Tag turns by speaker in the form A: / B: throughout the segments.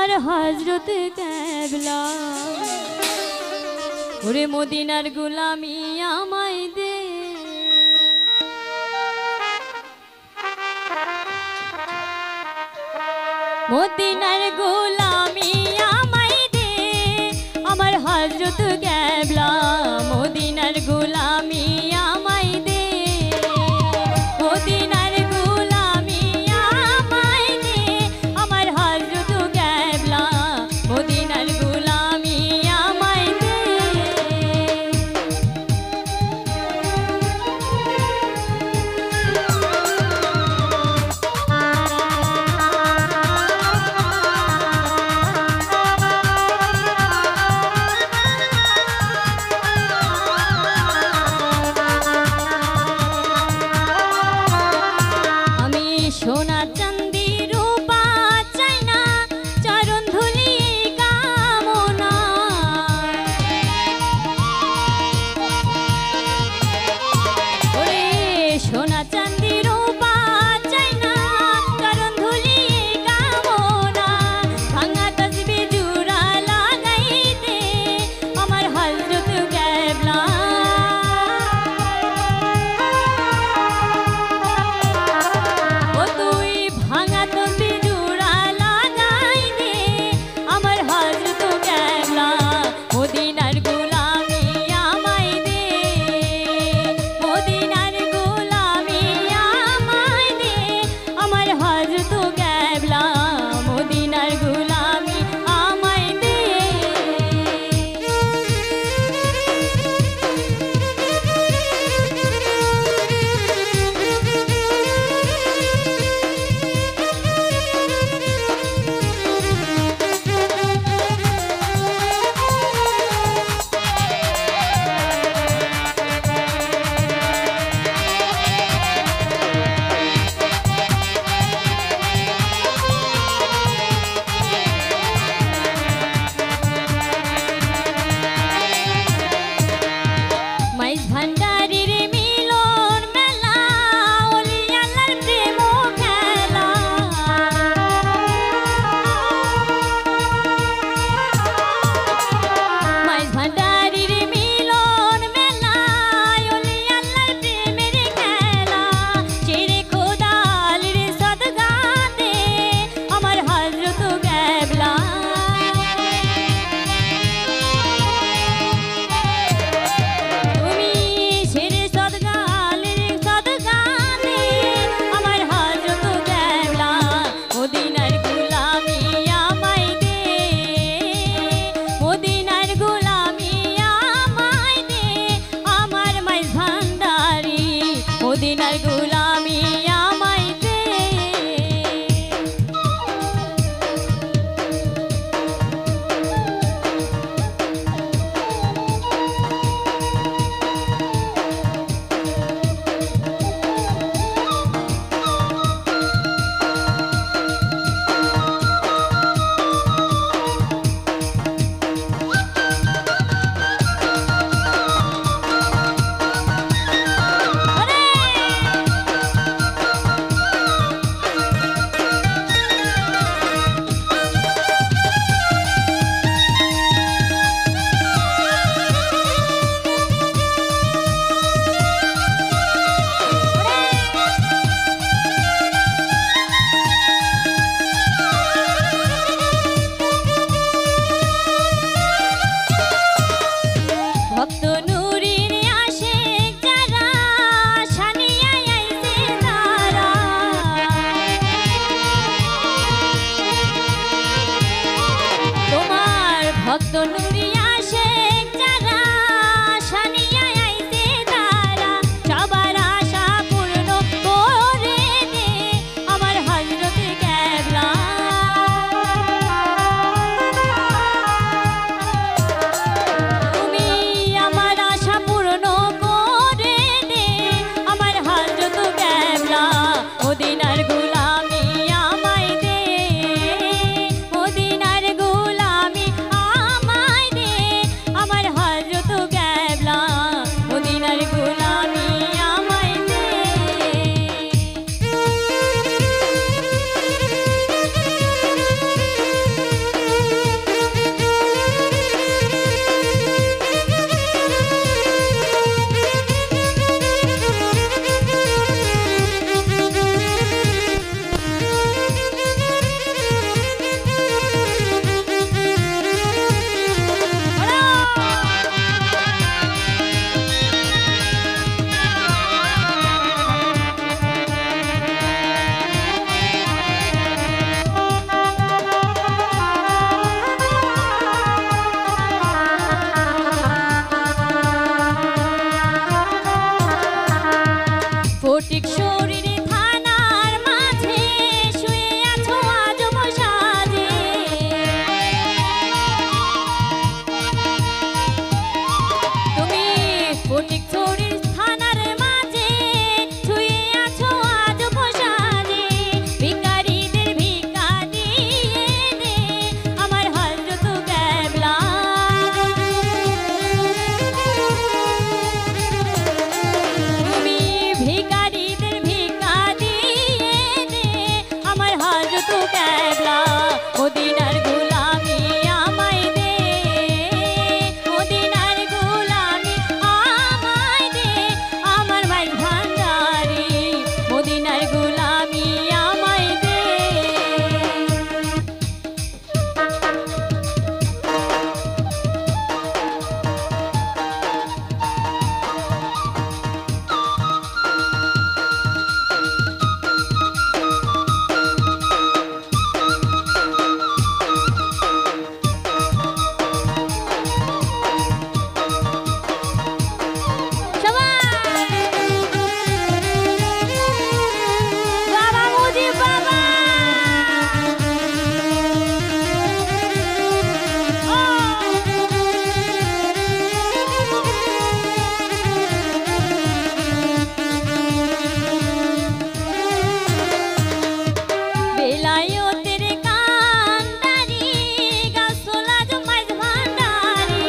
A: আমার হযরত কেবলা ওরে মদিনার গোলামি আমায় দে মদিনার গোলামি আমায় দে আমার হযরত কেবলা মদিনার গোলামি আমায় দে মদিনার গোলামি আমায় দে আমার হযরত কেবলা মদিনার গোলামি আমায় দে ফটিক শরীর থানার মাঝে শুয়ে আছো আজ বসাজে তুমি ফটিক শরীর থানার মাঝে শুয়ে আছো আজ বসাজে ভিখারিদের ভিক্ষা দিয়ে দে আমার হযরত কেবলা তুমি ভিখারিদের ভিক্ষা দিয়ে দে আমার হযরত কেবলা মদিনার গোলামি আমায় দে মদিনার গোলামি আমায় দে আমার মাই ভান্ডারি মদিনার গোলামি আমায় দে বাবা মুজিব বাবা বেলায়েতের কান্দারি গাছলা জমাই ভান্ডারি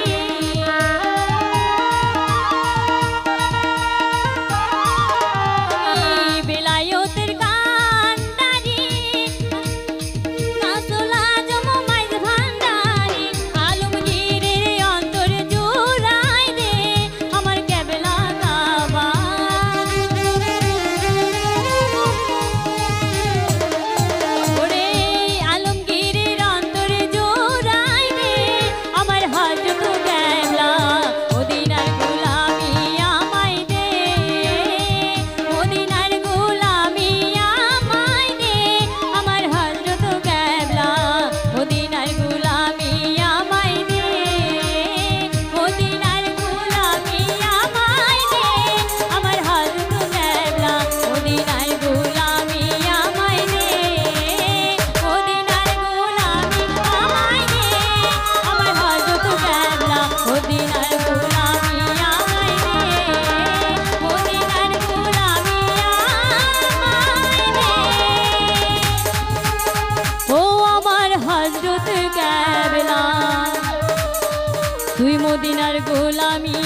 A: বেলায়েতের কান্দারি গাছলা জমাই ভান্ডারি আলমগীরের অন্তর জুড়াই দে আমার কেবলা কাবা ওরে আলমগীরের অন্তর জোড়াই দে আমার হযরত কেবলা মদিনার গোলামি আমায় দে মদিনার গোলামি আমায় দে আমার হযরত কেবলা মদিনার গোলামি আমায় দে মদিনার গোলামি আমায় দে আমার হযরত কেবলা মদিনার গোলামি আমায় দে মদিনার গোলামি আমায় দে আমার হযরত কেবলা মদিনার গোলামি আমায় দে মদিনার গোলামি আমায় দে ও আমার হযরত কেবলা তুই মদিনার গোলামি